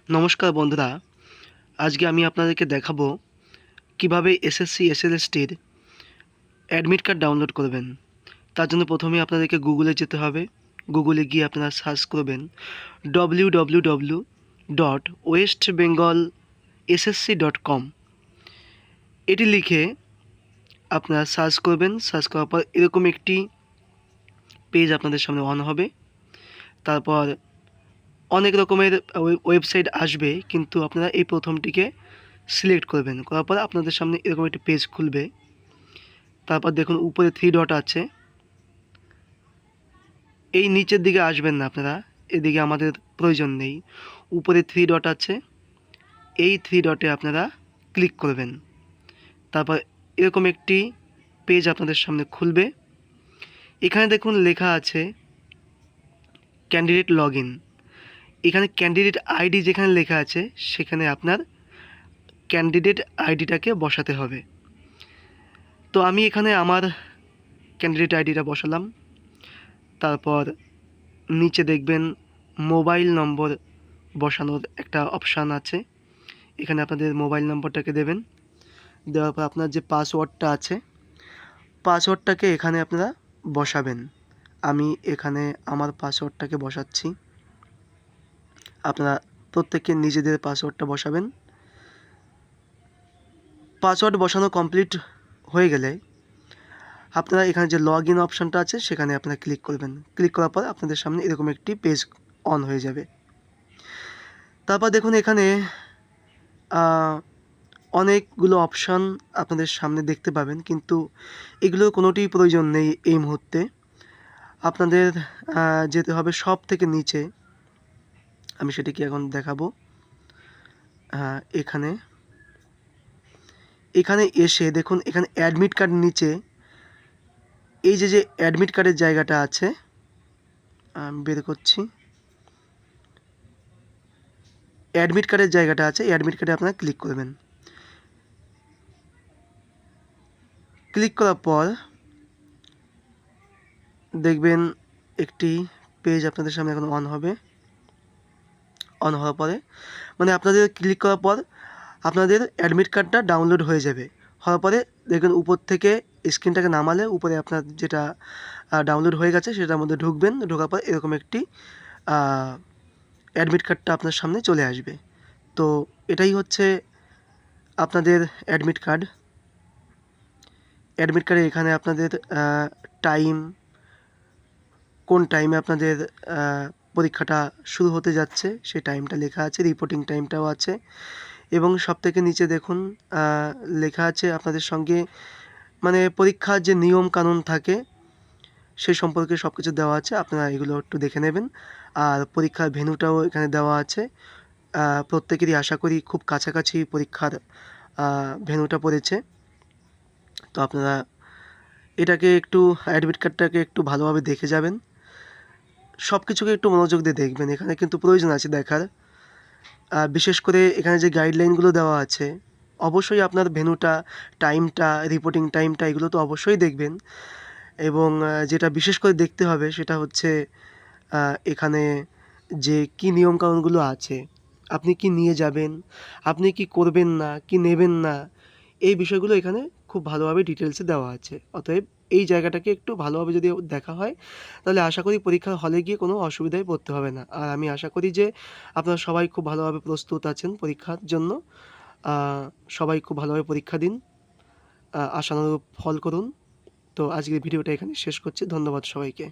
নমস্কার বন্ধুরা, আজকে আমি আপনাদেরকে দেখাবো কিভাবে এসএসসি এসএলএসটির অ্যাডমিট কার্ড ডাউনলোড করবেন। তার জন্য প্রথমে আপনাদেরকে গুগলে যেতে হবে। গুগলে গিয়ে আপনারা সার্চ করবেন www.westbengalssc.com। এটি লিখে আপনারা সার্চ করবেন। সার্চ করার পর এরকম একটি পেজ আপনাদের সামনে অন হবে। তারপর অনেক রকমের ওয়েবসাইট আসবে, কিন্তু আপনারা এই প্রথমটিকে সিলেক্ট করবেন। করার পর আপনাদের সামনে এরকম একটি পেজ খুলবে। তারপর দেখুন উপরে 3 ডট আছে, এই নিচের দিকে আসবেন না আপনারা, এদিকে আমাদের প্রয়োজন নেই। উপরে 3 ডট আছে, এই 3 ডটে আপনারা ক্লিক করবেন। তারপর এরকম একটি পেজ আপনাদের সামনে খুলবে। এখানে দেখুন লেখা আছে ক্যান্ডিডেট লগ ইন। এখানে ক্যান্ডিডেট আইডি যেখানে লেখা আছে সেখানে আপনার ক্যান্ডিডেট আইডিটাকে বসাতে হবে। তো আমি এখানে আমার ক্যান্ডিডেট আইডিটা বসালাম। তারপর নিচে দেখবেন মোবাইল নম্বর বসানোর একটা অপশান আছে, এখানে আপনাদের মোবাইল নম্বরটাকে দেবেন। দেওয়ার পর আপনার যে পাসওয়ার্ডটা আছে, পাসওয়ার্ডটাকে এখানে আপনারা বসাবেন। আমি এখানে আমার পাসওয়ার্ডটাকে বসাচ্ছি। আপনারা প্রত্যেকে নিজেদের পাসওয়ার্ডটা বসাবেন। পাসওয়ার্ড বসানো কমপ্লিট হয়ে গেলে আপনারা এখানে যে লগ ইন অপশানটা আছে সেখানে আপনারা ক্লিক করবেন। ক্লিক করার পর আপনাদের সামনে এরকম একটি পেজ অন হয়ে যাবে। তারপর দেখুন এখানে অনেকগুলো অপশান আপনাদের সামনে দেখতে পাবেন, কিন্তু এগুলোর কোনোটিই প্রয়োজন নেই এই মুহূর্তে। আপনাদের যেতে হবে সব থেকে নিচে, আমি সেটিকে এখন দেখাবো। এখানে এখানে এসে দেখুন এখানে অ্যাডমিট কার্ড নিচে এই যে অ্যাডমিট কার্ডের জায়গাটা আছে, বের করছি। অ্যাডমিট কার্ডের জায়গাটা আছে, অ্যাডমিট কার্ডে আপনারা ক্লিক করবেন। ক্লিক করার পর দেখবেন একটি পেজ আপনাদের সামনে এখন অন হবে। অন হওয়ার পরে মানে আপনাদের ক্লিক করার পর আপনাদের অ্যাডমিট কার্ডটা ডাউনলোড হয়ে যাবে। হওয়ার পরে দেখবেন উপর থেকে স্ক্রিনটাকে নামালে উপরে আপনার যেটা ডাউনলোড হয়ে গেছে সেটার মধ্যে ঢুকবেন। ঢোকার পর এরকম একটি অ্যাডমিট কার্ডটা আপনার সামনে চলে আসবে। তো এটাই হচ্ছে আপনাদের অ্যাডমিট কার্ড। অ্যাডমিট কার্ডে এখানে আপনাদের টাইম, কোন টাইমে আপনাদের পরীক্ষাটা শুরু হতে যাচ্ছে সেই টাইমটা লেখা আছে, রিপোর্টিং টাইমটাও আছে। এবং সবথেকে নিচে দেখুন লেখা আছে আপনাদের সঙ্গে মানে পরীক্ষার যে নিয়ম কানুন থাকে সেই সম্পর্কে সব কিছু দেওয়া আছে, আপনারা এগুলো একটু দেখে নেবেন। আর পরীক্ষার ভেন্যুটাও এখানে দেওয়া আছে। প্রত্যেকেরই আশা করি খুব কাছাকাছি পরীক্ষার ভেন্যুটা পড়েছে। তো আপনারা এটাকে একটু অ্যাডমিট কার্ডটাকে একটু ভালোভাবে দেখে যাবেন, সব কিছুকে একটু মনোযোগ দিয়ে দেখবেন। এখানে কিন্তু প্রয়োজন আছে দেখার। বিশেষ করে এখানে যে গাইডলাইনগুলো দেওয়া আছে অবশ্যই আপনার ভেন্যুটা, টাইমটা, রিপোর্টিং টাইমটা এগুলো তো অবশ্যই দেখবেন। এবং যেটা বিশেষ করে দেখতে হবে সেটা হচ্ছে এখানে যে কী নিয়মকানুনগুলো আছে, আপনি কি নিয়ে যাবেন, আপনি কি করবেন না, কি নেবেন না, এই বিষয়গুলো এখানে খুব ভালোভাবে ডিটেলসে দেওয়া আছে। অতএব এই জায়গাটাকে একটু ভালোভাবে যদি দেখা হয় তাহলে আশা করি পরীক্ষার হলে গিয়ে কোনো অসুবিধায় পড়তে হবে না। আর আমি আশা করি যে আপনারা সবাই খুব ভালোভাবে প্রস্তুত আছেন পরীক্ষার জন্য। সবাই খুব ভালোভাবে পরীক্ষা দিন, আশানুরূপ ফল করুন। তো আজকের ভিডিওটা এখানে শেষ করছি। ধন্যবাদ সবাইকে।